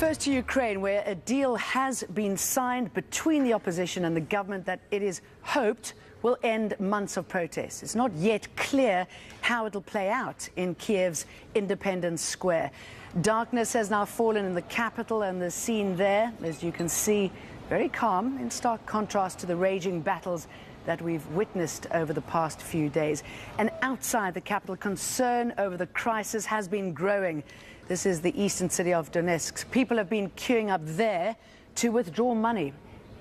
First to Ukraine, where a deal has been signed between the opposition and the government that it is hoped will end months of protests. It's not yet clear how it'll play out in Kiev's Independence Square. Darkness has now fallen in the capital, and the scene there, as you can see, very calm, in stark contrast to the raging battles that we've witnessed over the past few days. And outside the capital, concern over the crisis has been growing. This is the eastern city of Donetsk. People have been queuing up there to withdraw money.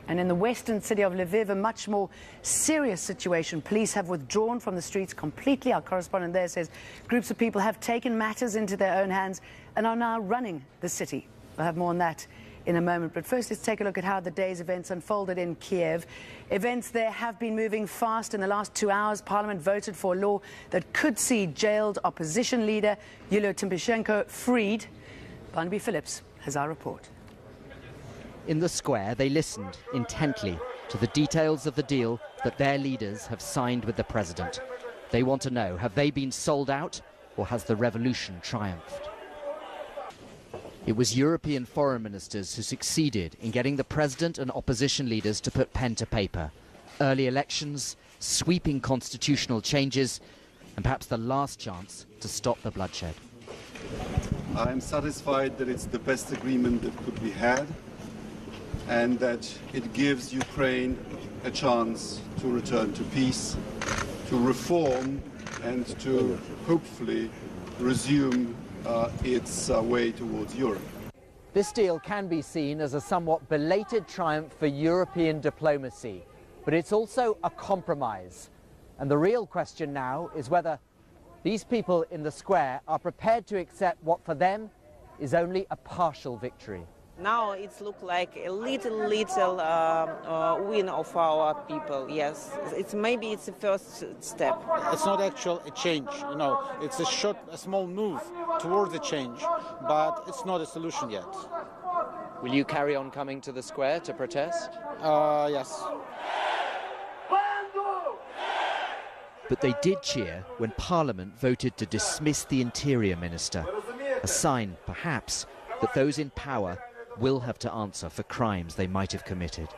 And in the western city of Lviv, a much more serious situation. Police have withdrawn from the streets completely. Our correspondent there says groups of people have taken matters into their own hands and are now running the city. We'll have more on that in a moment. But first, let's take a look at how the day's events unfolded in Kiev. Events there have been moving fast. In the last 2 hours, Parliament voted for a law that could see jailed opposition leader Yulia Tymoshenko freed. Barnaby Phillips has our report. In the square, they listened intently to the details of the deal that their leaders have signed with the president. They want to know, have they been sold out, or has the revolution triumphed? It was European foreign ministers who succeeded in getting the president and opposition leaders to put pen to paper. Early elections, sweeping constitutional changes, and perhaps the last chance to stop the bloodshed. I'm satisfied that it's the best agreement that could be had, and that it gives Ukraine a chance to return to peace, to reform, and to hopefully resume its way towards Europe. This deal can be seen as a somewhat belated triumph for European diplomacy, but it's also a compromise. And the real question now is whether these people in the square are prepared to accept what for them is only a partial victory. Now it's look like a little win of our people. Yes, maybe it's the first step. It's not actually a change, you know. It's a small move towards the change, but it's not a solution yet. Will you carry on coming to the square to protest? Yes. But they did cheer when Parliament voted to dismiss the Interior Minister, a sign, perhaps, that those in power will have to answer for crimes they might have committed.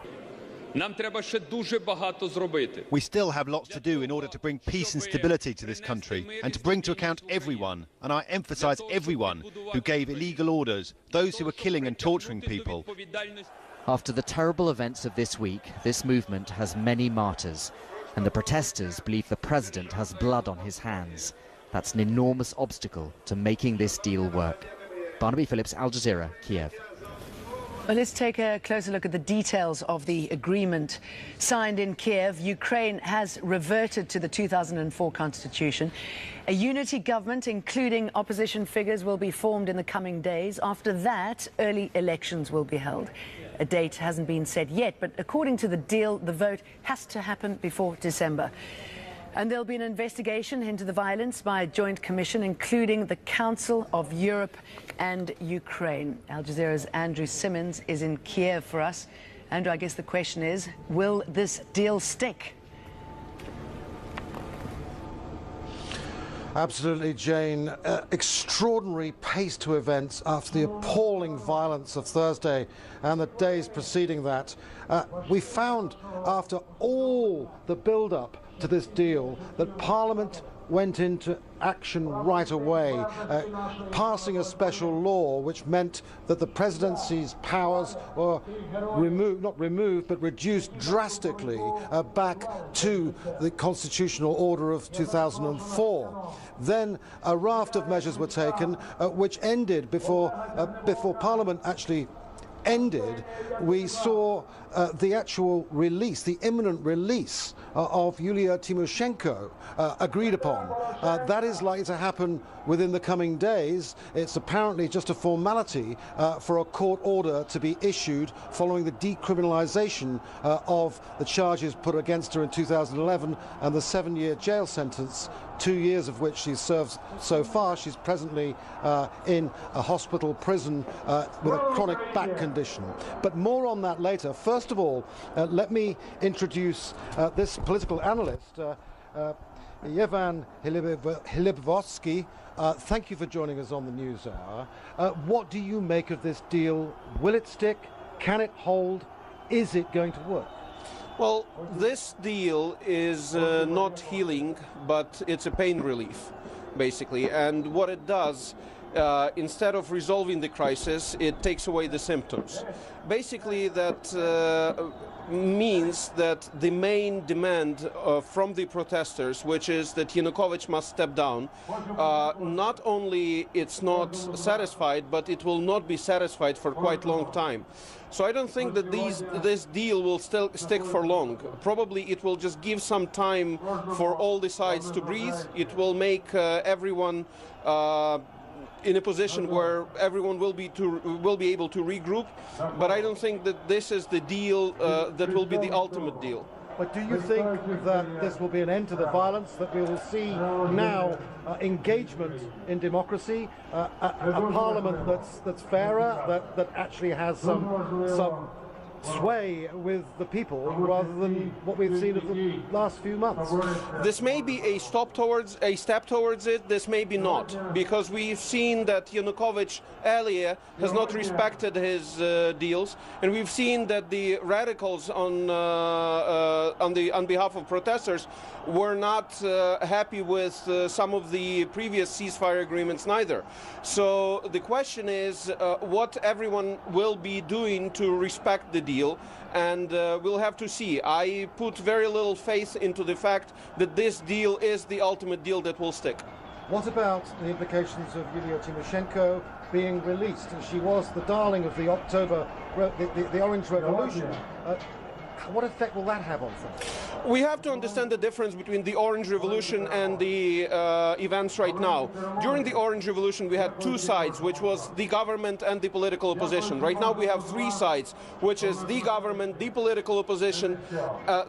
We still have lots to do in order to bring peace and stability to this country and to bring to account everyone, and I emphasise everyone, who gave illegal orders, those who were killing and torturing people. After the terrible events of this week, this movement has many martyrs, and the protesters believe the president has blood on his hands. That's an enormous obstacle to making this deal work. Barnaby Phillips, Al Jazeera, Kiev. Well, let's take a closer look at the details of the agreement signed in Kiev. Ukraine has reverted to the 2004 constitution. A unity government, including opposition figures, will be formed in the coming days. After that, early elections will be held. A date hasn't been set yet, but according to the deal, the vote has to happen before December. And there'll be an investigation into the violence by a joint commission, including the Council of Europe and Ukraine. Al Jazeera's Andrew Simmons is in Kiev for us. Andrew, I guess the question is, will this deal stick? Absolutely, Jane. Extraordinary pace to events after the appalling violence of Thursday and the days preceding that. We found, after all the build-up to this deal, that Parliament went into action right away, passing a special law which meant that the presidency's powers were not removed, but reduced drastically back to the constitutional order of 2004. Then a raft of measures were taken, which ended before Parliament actually ended. We saw the actual release, the imminent release of Yulia Tymoshenko agreed upon. That is likely to happen within the coming days. It's apparently just a formality for a court order to be issued following the decriminalisation of the charges put against her in 2011 and the 7-year jail sentence, 2 years of which she's served so far. She's presently in a hospital prison with a chronic back condition. But more on that later. First of all, let me introduce this political analyst. Yevhen Hlibovsky, thank you for joining us on the News Hour. What do you make of this deal? Will it stick? Can it hold? Is it going to work? Well, this deal is not healing, but it's a pain relief, basically. And what it does, instead of resolving the crisis, it takes away the symptoms. Basically, that means that the main demand from the protesters, which is that Yanukovych must step down, not only it's not satisfied, but it will not be satisfied for quite a long time. So I don't think that this deal will still stick for long. Probably it will just give some time for all the sides to breathe. It will make everyone in a position where everyone will be able to regroup. But I don't think that this is the deal that will be the ultimate deal. But do you think that this will be an end to the violence, that we will see now engagement in democracy, a parliament that's fairer, that actually has some sway with the people, rather than what we've seen of the last few months? This may be a step towards it, this may be not, because we've seen that Yanukovych earlier has not respected his deals, and we've seen that the radicals on behalf of protesters were not happy with some of the previous ceasefire agreements neither. So the question is what everyone will be doing to respect the deal, and we'll have to see. I put very little faith into the fact that this deal is the ultimate deal that will stick. What about the implications of Yulia Tymoshenko being released? She was the darling of the the Orange Revolution. What effect will that have on things? We have to understand the difference between the Orange Revolution and the events right now. During the Orange Revolution, we had two sides, which was the government and the political opposition. Right now, we have three sides, which is the government, the political opposition,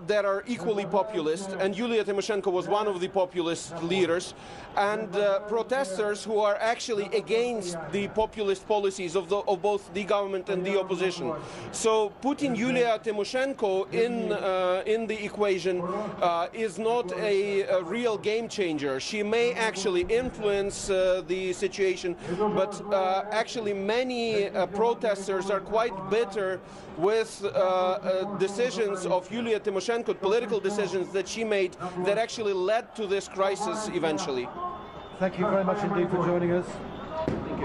that are equally populist. And Yulia Tymoshenko was one of the populist leaders. And protesters who are actually against the populist policies of both the government and the opposition. So putting Yulia Tymoshenko in the equation is not a real game changer. She may actually influence the situation, but actually many protesters are quite bitter with decisions of Yulia Tymoshenko, political decisions that she made that actually led to this crisis eventually. Thank you very much indeed for joining us.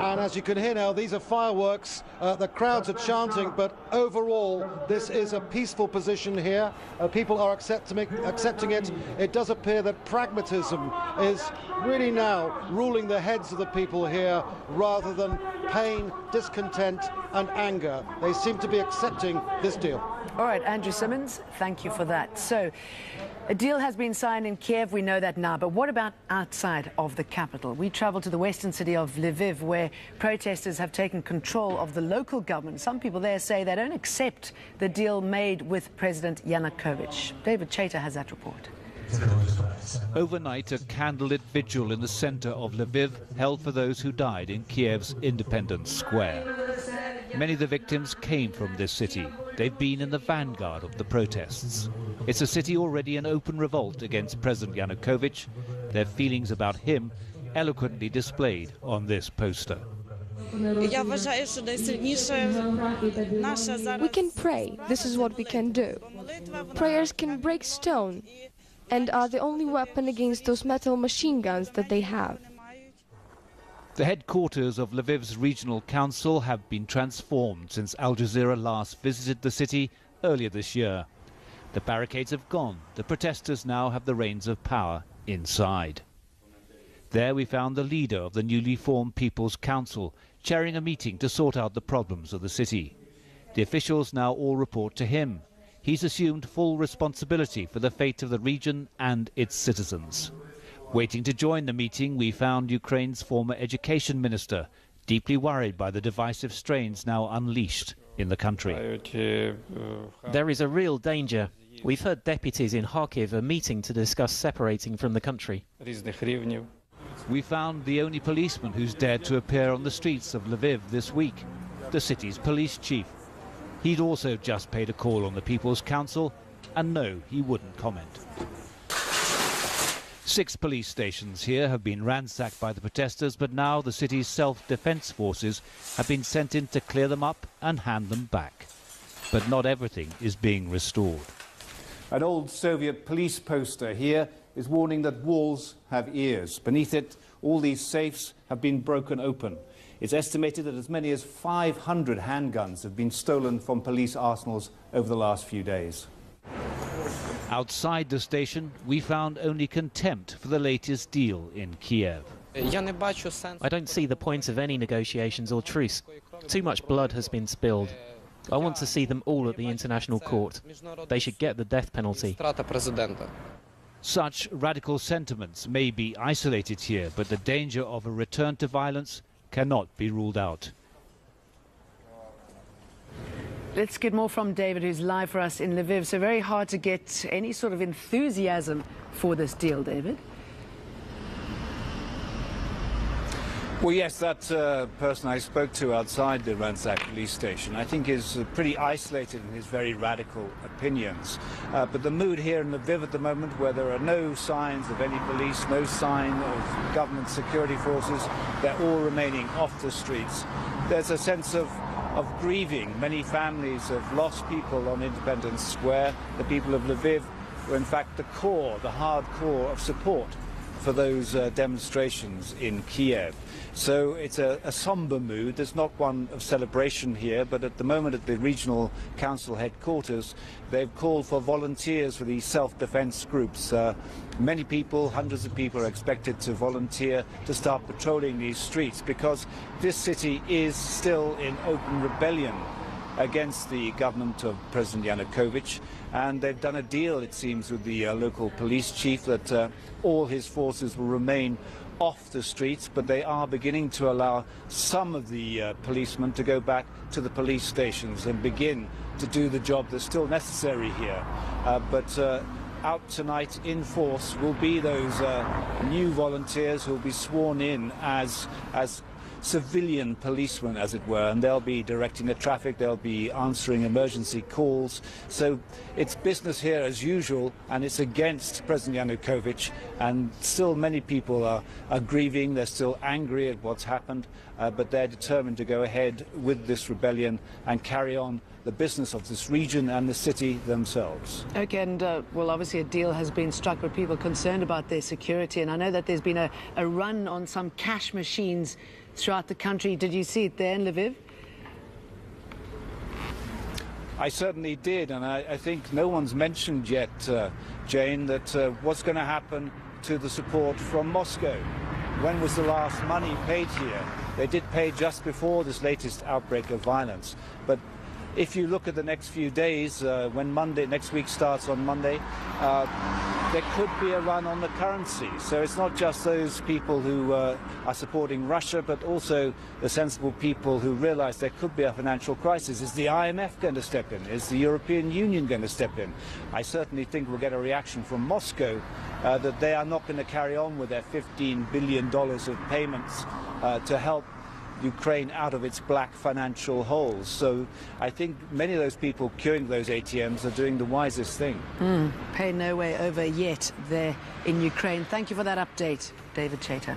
And as you can hear now, these are fireworks. The crowds are chanting, but overall, this is a peaceful position here. People are accepting it. It does appear that pragmatism is really now ruling the heads of the people here, rather than pain, discontent, and anger. They seem to be accepting this deal. All right, Andrew Simmons, thank you for that. So, a deal has been signed in Kiev, we know that now, but what about outside of the capital? We travel to the western city of Lviv, where protesters have taken control of the local government. Some people there say they don't accept the deal made with President Yanukovych. David Chater has that report. Overnight, a candlelit vigil in the center of Lviv held for those who died in Kiev's Independence Square. Many of the victims came from this city. They've been in the vanguard of the protests. It's a city already in open revolt against President Yanukovych. Their feelings about him eloquently displayed on this poster. We can pray. This is what we can do. Prayers can break stone and are the only weapon against those metal machine guns that they have. The headquarters of Lviv's regional council have been transformed since Al Jazeera last visited the city earlier this year. The barricades have gone. The protesters now have the reins of power inside. There we found the leader of the newly formed People's Council, chairing a meeting to sort out the problems of the city. The officials now all report to him. He's assumed full responsibility for the fate of the region and its citizens. Waiting to join the meeting, we found Ukraine's former education minister, deeply worried by the divisive strains now unleashed in the country. There is a real danger. We've heard deputies in Kharkiv are meeting to discuss separating from the country. We found the only policeman who's dared to appear on the streets of Lviv this week, the city's police chief. He'd also just paid a call on the People's Council, and no, he wouldn't comment. 6 police stations here have been ransacked by the protesters, but now the city's self-defense forces have been sent in to clear them up and hand them back. But not everything is being restored. An old Soviet police poster here is warning that walls have ears. Beneath it, all these safes have been broken open. It's estimated that as many as 500 handguns have been stolen from police arsenals over the last few days. Outside the station, we found only contempt for the latest deal in Kiev. I don't see the point of any negotiations or truce. Too much blood has been spilled. I want to see them all at the International Court. They should get the death penalty. Such radical sentiments may be isolated here, but the danger of a return to violence cannot be ruled out. Let's get more from David, who's live for us in Lviv. So very hard to get any sort of enthusiasm for this deal, David. Well, yes, that person I spoke to outside the ransacked police station, I think is pretty isolated in his very radical opinions. But the mood here in Lviv at the moment, where there are no signs of any police, no sign of government security forces, they're all remaining off the streets. There's a sense of grieving. Many families have lost people on Independence Square. The people of Lviv were in fact the core, the hard core of support for those demonstrations in Kiev. So it's a somber mood. There's not one of celebration here, but at the moment at the regional council headquarters, they've called for volunteers for these self-defense groups. Many people, hundreds of people, are expected to volunteer to start patrolling these streets because this city is still in open rebellion against the government of President Yanukovych, and they've done a deal, it seems, with the local police chief that all his forces will remain off the streets, but they are beginning to allow some of the policemen to go back to the police stations and begin to do the job that's still necessary here. But out tonight in force will be those new volunteers who will be sworn in as civilian policemen, as it were, and they'll be directing the traffic, they'll be answering emergency calls. So it's business here as usual, and it's against President Yanukovych, and still many people are grieving, they're still angry at what's happened, but they're determined to go ahead with this rebellion and carry on the business of this region and the city themselves. Okay, and well, obviously a deal has been struck, but people are concerned about their security, and I know that there's been a run on some cash machines throughout the country. Did you see it there in Lviv? I certainly did, and I think no one's mentioned yet, Jane, that what's going to happen to the support from Moscow. When was the last money paid here? They did pay just before this latest outbreak of violence, but if you look at the next few days, when next week starts on Monday, there could be a run on the currency. So it's not just those people who are supporting Russia, but also the sensible people who realize there could be a financial crisis. Is the IMF going to step in? Is the European Union going to step in? I certainly think we'll get a reaction from Moscow that they are not going to carry on with their $15 billion of payments to help Ukraine out of its black financial holes. So I think many of those people queuing those ATMs are doing the wisest thing. Pay no way over yet there in Ukraine. Thank you for that update, David Chater.